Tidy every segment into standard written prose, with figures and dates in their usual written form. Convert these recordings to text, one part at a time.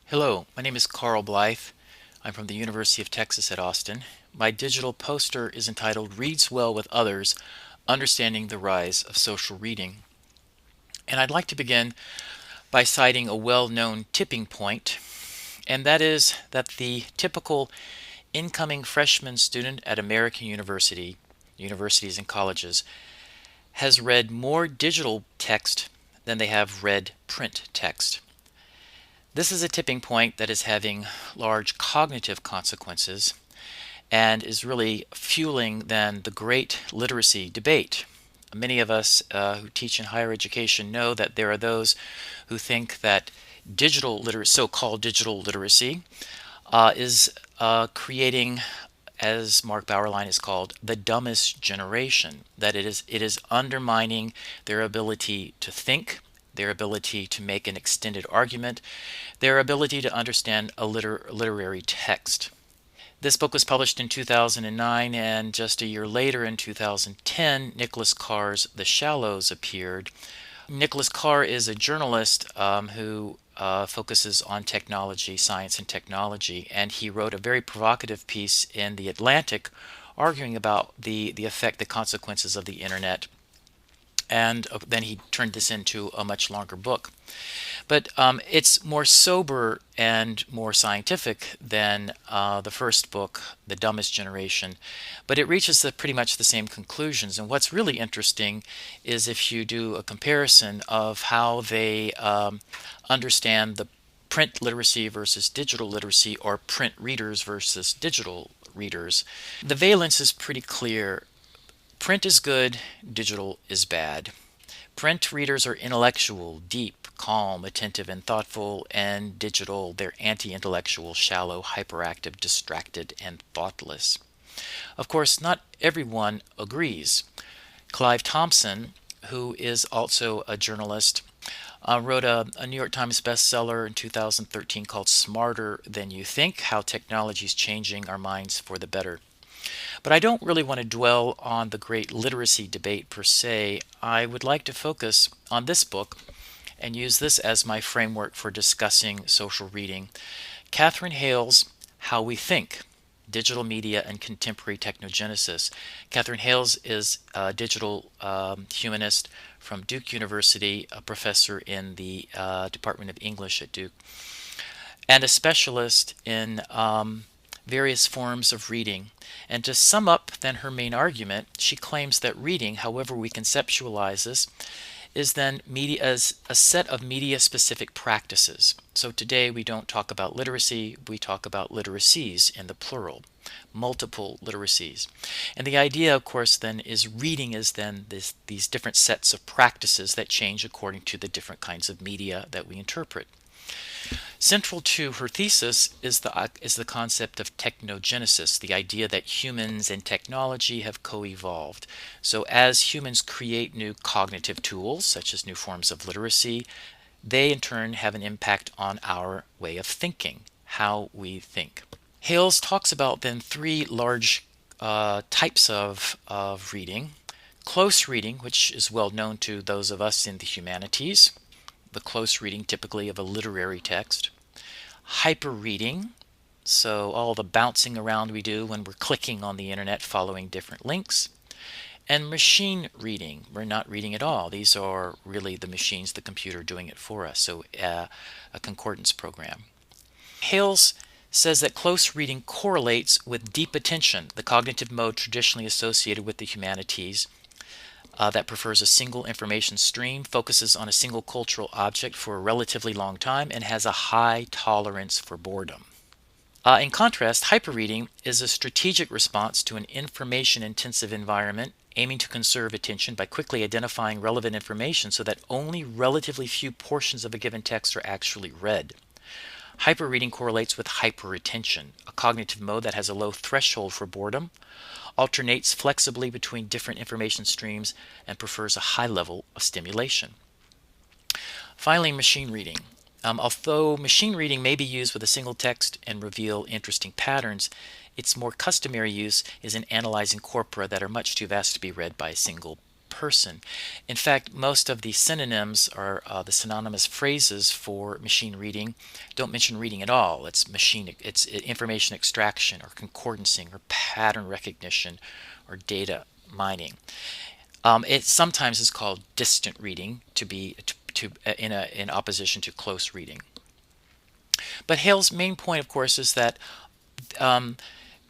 Hello, my name is Carl Blythe. I'm from the University of Texas at Austin. My digital poster is entitled Reads Well with Others, Understanding the Rise of Social Reading. And I'd like to begin by citing a well-known tipping point, and that is that the typical incoming freshman student at American universities and colleges, has read more digital text than they have read print text. This is a tipping point that is having large cognitive consequences and is really fueling then the great literacy debate. Many of us who teach in higher education know that there are those who think that so-called digital literacy, is creating, as Mark Bauerlein has called, the dumbest generation. That it is undermining their ability to think, their ability to make an extended argument, their ability to understand a literary text. This book was published in 2009, and just a year later, in 2010, Nicholas Carr's The Shallows appeared. Nicholas Carr is a journalist who focuses on technology, science and technology, and he wrote a very provocative piece in The Atlantic arguing about the effect, the consequences of the internet. And then he turned this into a much longer book. But it's more sober and more scientific than the first book, The Dumbest Generation, but it reaches pretty much the same conclusions. And what's really interesting is if you do a comparison of how they understand the print literacy versus digital literacy, or print readers versus digital readers, the valence is pretty clear. Print is good, digital is bad. Print readers are intellectual, deep, calm, attentive, and thoughtful, and digital, they're anti-intellectual, shallow, hyperactive, distracted, and thoughtless. Of course, not everyone agrees. Clive Thompson, who is also a journalist, wrote a New York Times bestseller in 2013 called Smarter Than You Think: How Technology is Changing Our Minds for the Better. But I don't really want to dwell on the great literacy debate per se. I would like to focus on this book and use this as my framework for discussing social reading. Catherine Hale's How We Think: Digital Media and Contemporary Technogenesis. Catherine Hales is a digital humanist from Duke University, a professor in the Department of English at Duke, and a specialist in various forms of reading. And to sum up then her main argument, she claims that reading, however we conceptualize this, is then media as a set of media-specific practices. So today we don't talk about literacy, we talk about literacies in the plural, multiple literacies. And the idea, of course, then is reading is then these different sets of practices that change according to the different kinds of media that we interpret. Central to her thesis is the concept of technogenesis, the idea that humans and technology have co-evolved. So as humans create new cognitive tools, such as new forms of literacy, they in turn have an impact on our way of thinking, how we think. Hales talks about then three large types of reading. Close reading, which is well known to those of us in the humanities, the close reading typically of a literary text. Hyper reading, so all the bouncing around we do when we're clicking on the internet following different links. And machine reading, we're not reading at all. These are really the machines, the computer doing it for us, so a concordance program. Hales says that close reading correlates with deep attention, the cognitive mode traditionally associated with the humanities, that prefers a single information stream, focuses on a single cultural object for a relatively long time, and has a high tolerance for boredom. In contrast, hyperreading is a strategic response to an information-intensive environment, aiming to conserve attention by quickly identifying relevant information so that only relatively few portions of a given text are actually read. Hyperreading correlates with hyperattention, a cognitive mode that has a low threshold for boredom, alternates flexibly between different information streams, and prefers a high level of stimulation. Finally, machine reading. Although machine reading may be used with a single text and reveal interesting patterns, its more customary use is in analyzing corpora that are much too vast to be read by a single person. In fact, most of the synonyms or the synonymous phrases for machine reading don't mention reading at all. It's information extraction or concordancing or pattern recognition or data mining. It sometimes is called distant reading in opposition to close reading. But Hale's main point, of course, is that um,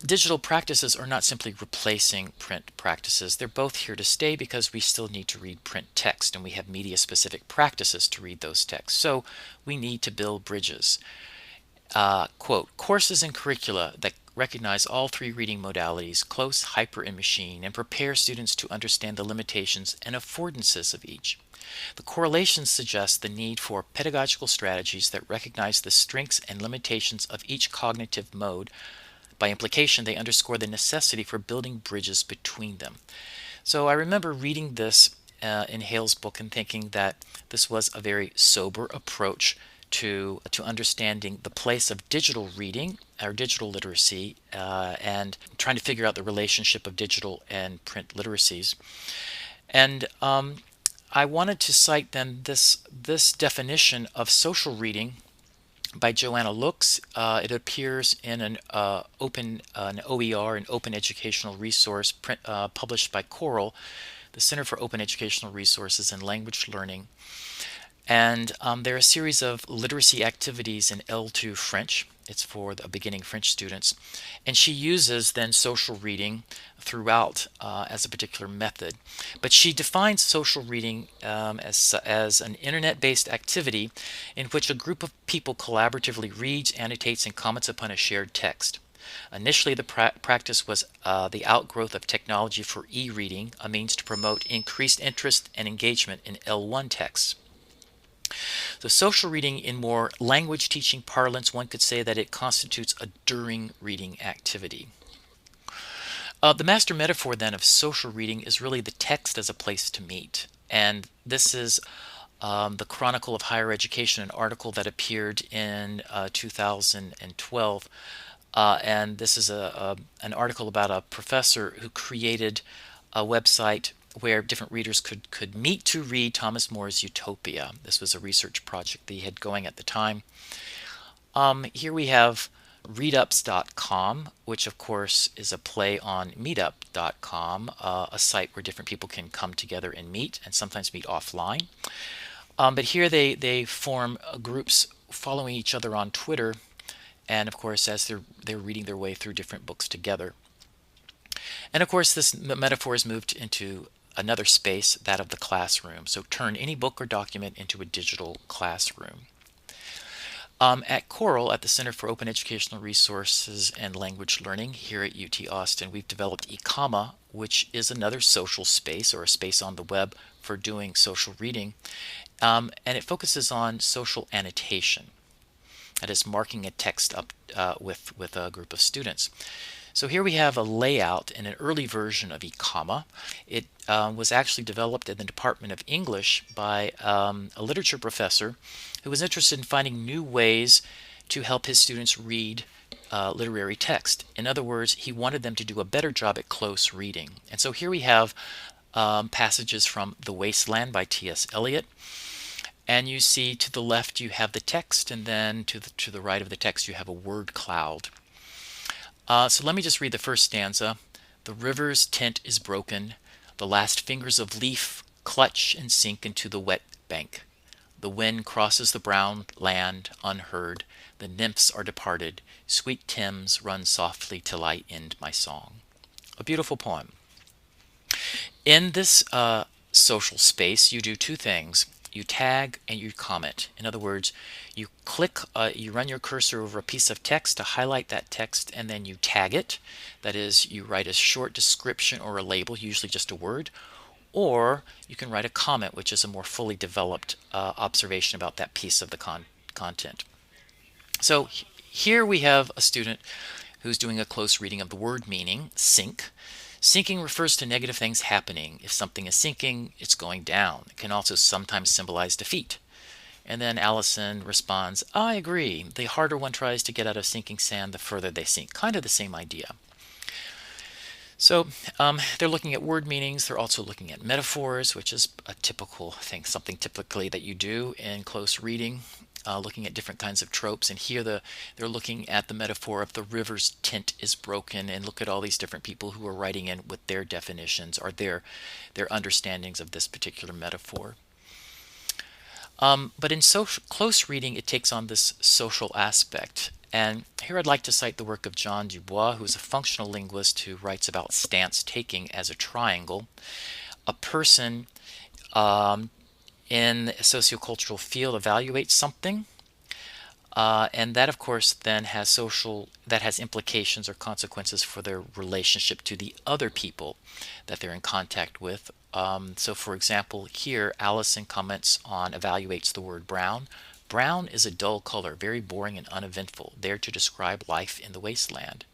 digital practices are not simply replacing print practices. They're both here to stay because we still need to read print text, and we have media-specific practices to read those texts. So we need to build bridges. Quote, courses and curricula that recognize all three reading modalities, close, hyper, and machine, and prepare students to understand the limitations and affordances of each. The correlations suggest the need for pedagogical strategies that recognize the strengths and limitations of each cognitive mode. By implication, they underscore the necessity for building bridges between them. So I remember reading this in Hale's book and thinking that this was a very sober approach to understanding the place of digital reading or digital literacy and trying to figure out the relationship of digital and print literacies. And I wanted to cite then this definition of social reading by Joanna Lux. It appears in an OER, an Open Educational Resource, published by Coral, the Center for Open Educational Resources and Language Learning. And there are a series of literacy activities in L2 French. It's for the beginning French students. And she uses then social reading throughout as a particular method. But she defines social reading as an internet-based activity in which a group of people collaboratively reads, annotates, and comments upon a shared text. Initially, the practice was the outgrowth of technology for e-reading, a means to promote increased interest and engagement in L1 texts. So social reading, in more language teaching parlance, one could say that it constitutes a during reading activity. The master metaphor then of social reading is really the text as a place to meet. And this is the Chronicle of Higher Education, an article that appeared in 2012. And this is an article about a professor who created a website where different readers could meet to read Thomas More's Utopia. This was a research project that he had going at the time. Here we have readups.com, which of course is a play on meetup.com, a site where different people can come together and meet, and sometimes meet offline. But here they form groups following each other on Twitter, and of course as they're reading their way through different books together. And of course this metaphor is moved into another space, that of the classroom. So turn any book or document into a digital classroom. At Coral, at the Center for Open Educational Resources and Language Learning here at UT Austin, we've developed eComma, which is another social space or a space on the web for doing social reading. And it focuses on social annotation. That is, marking a text up with a group of students. So here we have a layout in an early version of eComma. It was actually developed in the Department of English by a literature professor who was interested in finding new ways to help his students read literary text. In other words, he wanted them to do a better job at close reading. And so here we have passages from The Wasteland by T.S. Eliot. And you see to the left you have the text, and then to the right of the text you have a word cloud. So let me just read the first stanza. The river's tent is broken. The last fingers of leaf clutch and sink into the wet bank. The wind crosses the brown land unheard. The nymphs are departed. Sweet Thames, run softly till I end my song. A beautiful poem. In this social space, you do two things. You tag and you comment. In other words, you click, you run your cursor over a piece of text to highlight that text, and then you tag it. That is, you write a short description or a label, usually just a word, or you can write a comment, which is a more fully developed observation about that piece of the content. So here we have a student who's doing a close reading of the word meaning, sink. Sinking refers to negative things happening. If something is sinking, it's going down. It can also sometimes symbolize defeat. And then Allison responds, I agree. The harder one tries to get out of sinking sand, the further they sink. Kind of the same idea. So they're looking at word meanings. They're also looking at metaphors, which is a typical thing, something typically that you do in close reading, looking at different kinds of tropes. And here they're looking at the metaphor of the river's tint is broken, and look at all these different people who are writing in with their definitions or their understandings of this particular metaphor. But in close reading, it takes on this social aspect. And here I'd like to cite the work of John Dubois, who is a functional linguist who writes about stance taking as a triangle. A person in a sociocultural field evaluates something, and that, of course, then has implications or consequences for their relationship to the other people that they're in contact with. So, for example, here Allison evaluates the word brown. Brown is a dull color, very boring and uneventful, there to describe life in the wasteland.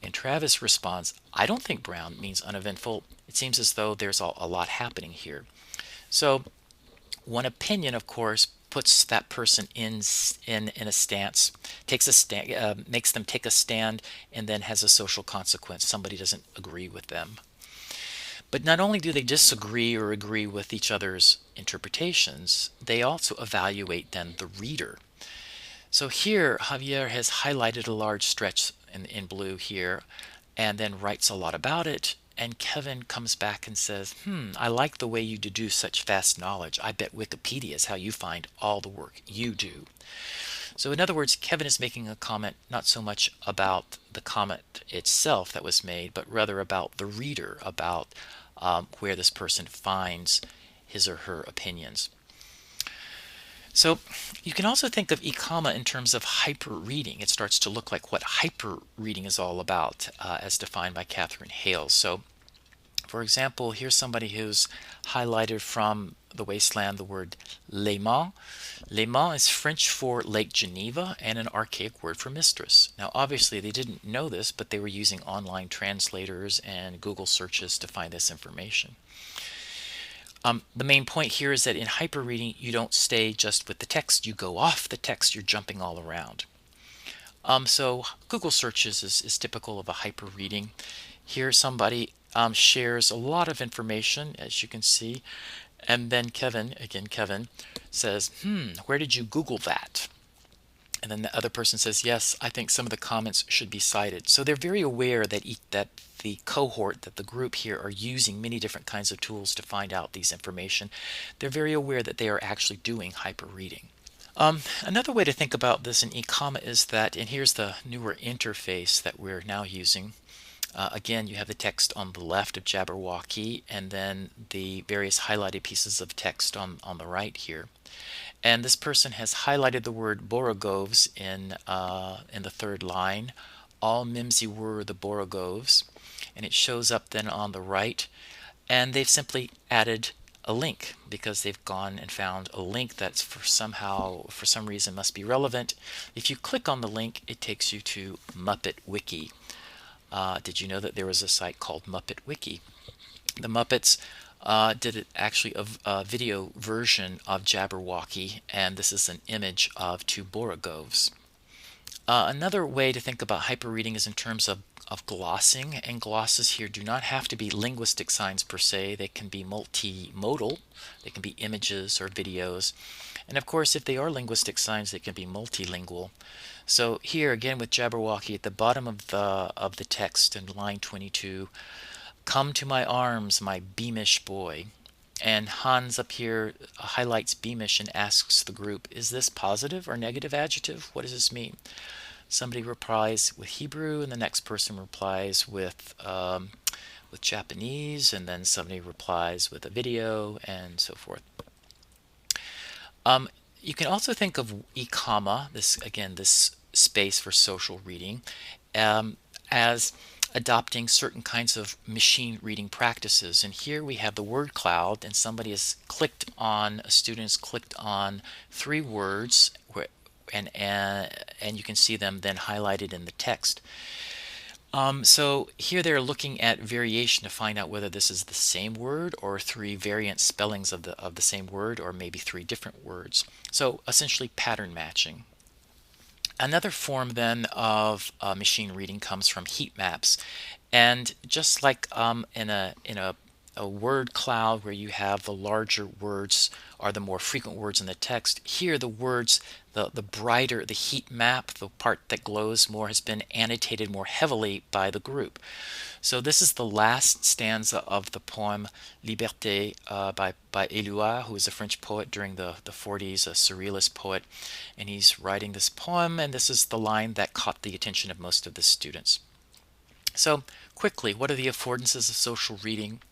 And Travis responds, I don't think brown means uneventful. It seems as though there's a lot happening here. So, one opinion, of course, puts that person in a stance, makes them take a stand, and then has a social consequence. Somebody doesn't agree with them. But not only do they disagree or agree with each other's interpretations, they also evaluate then the reader. So here, Javier has highlighted a large stretch in blue here, and then writes a lot about it. And Kevin comes back and says, I like the way you deduce such vast knowledge. I bet Wikipedia is how you find all the work you do. So in other words, Kevin is making a comment not so much about the comment itself that was made, but rather about the reader, about where this person finds his or her opinions. So you can also think of e-comma in terms of hyper reading. It starts to look like what hyper reading is all about, as defined by Catherine Hales. So for example, here's somebody who's highlighted from The Wasteland the word léman. Léman is French for Lake Geneva and an archaic word for mistress. Now, obviously, they didn't know this, but they were using online translators and Google searches to find this information. The main point here is that in hyperreading, you don't stay just with the text. You go off the text. You're jumping all around. So Google searches is typical of a hyperreading. Here somebody shares a lot of information, as you can see, and then Kevin says, where did you Google that? And then the other person says, yes, I think some of the comments should be cited. So they're very aware that the cohort, that the group here are using many different kinds of tools to find out these information. They're very aware that they are actually doing hyperreading. Another way to think about this in e-comma is that, and here's the newer interface that we're now using. Again, you have the text on the left of Jabberwocky, and then the various highlighted pieces of text on the right here. And this person has highlighted the word Borogovs in the third line. All mimsy were the Borogovs, and it shows up then on the right. And they've simply added a link because they've gone and found a link that's for some reason must be relevant. If you click on the link, it takes you to Muppet Wiki. Did you know that there was a site called Muppet Wiki? The Muppets did actually a video version of Jabberwocky, and this is an image of two Borogovs. Another way to think about hyperreading is in terms of glossing, and glosses here do not have to be linguistic signs per se. They can be multimodal. They can be images or videos. And of course, if they are linguistic signs, they can be multilingual. So here again with Jabberwocky at the bottom of the text in line 22, come to my arms, my beamish boy. And Hans up here highlights beamish and asks the group, is this positive or negative adjective? What does this mean? Somebody replies with Hebrew, and the next person replies with Japanese, and then somebody replies with a video, and so forth. You can also think of e-comma, this space for social reading, as adopting certain kinds of machine reading practices. And here we have the word cloud, and somebody has clicked on, a student has clicked on 3 words, and you can see them then highlighted in the text. So here they're looking at variation to find out whether this is the same word or 3 variant spellings of the same word, or maybe 3 different words. So essentially pattern matching. Another form then of machine reading comes from heat maps, And just like in a word cloud where you have the larger words are the more frequent words in the text, here the words, the brighter, the heat map, the part that glows more, has been annotated more heavily by the group. So this is the last stanza of the poem Liberté by Éluard, who was a French poet during the 40s, a surrealist poet. And he's writing this poem, and this is the line that caught the attention of most of the students. So quickly, what are the affordances of social reading?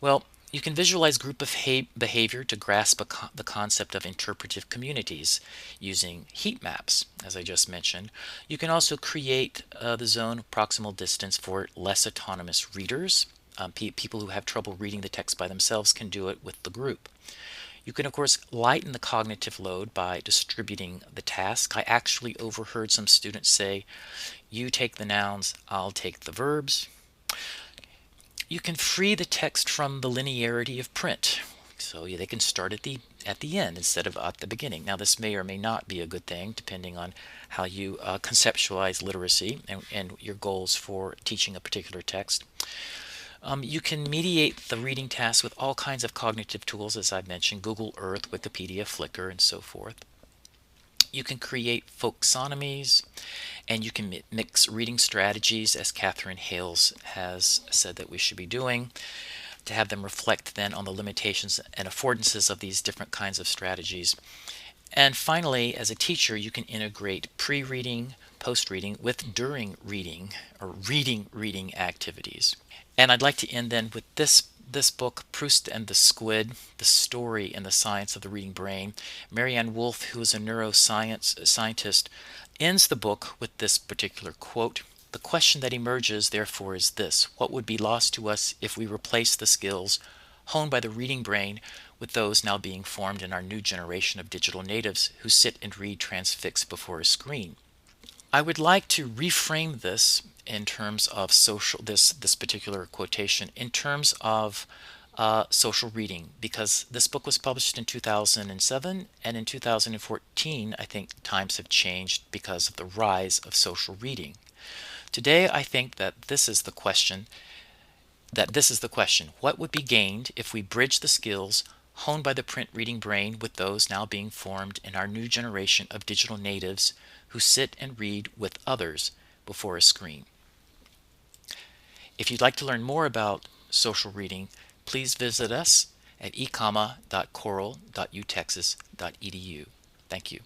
Well, you can visualize group behavior to grasp the concept of interpretive communities using heat maps, as I just mentioned. You can also create the zone proximal distance for less autonomous readers. People who have trouble reading the text by themselves can do it with the group. You can, of course, lighten the cognitive load by distributing the task. I actually overheard some students say, you take the nouns, I'll take the verbs. You can free the text from the linearity of print. So they can start at the end instead of at the beginning. Now this may or may not be a good thing depending on how you conceptualize literacy and your goals for teaching a particular text. You can mediate the reading task with all kinds of cognitive tools, as I've mentioned, Google Earth, Wikipedia, Flickr, and so forth. You can create folksonomies, and you can mix reading strategies, as Catherine Hales has said that we should be doing, to have them reflect then on the limitations and affordances of these different kinds of strategies. And finally, as a teacher, you can integrate pre-reading, post-reading with during reading or reading activities. And I'd like to end then with this book, Proust and the Squid, The Story and the Science of the Reading Brain. Marianne Wolf, who is a neuroscience scientist, ends the book with this particular quote. The question that emerges, therefore, is this: what would be lost to us if we replace the skills honed by the reading brain with those now being formed in our new generation of digital natives who sit and read transfixed before a screen? I would like to reframe this in terms of this particular quotation in terms of social reading, because this book was published in 2007, and in 2014 I think times have changed because of the rise of social reading. Today I think that this is the question, what would be gained if we bridge the skills honed by the print reading brain with those now being formed in our new generation of digital natives who sit and read with others before a screen? If you'd like to learn more about social reading, please visit us at ecama.coral.utexas.edu. Thank you.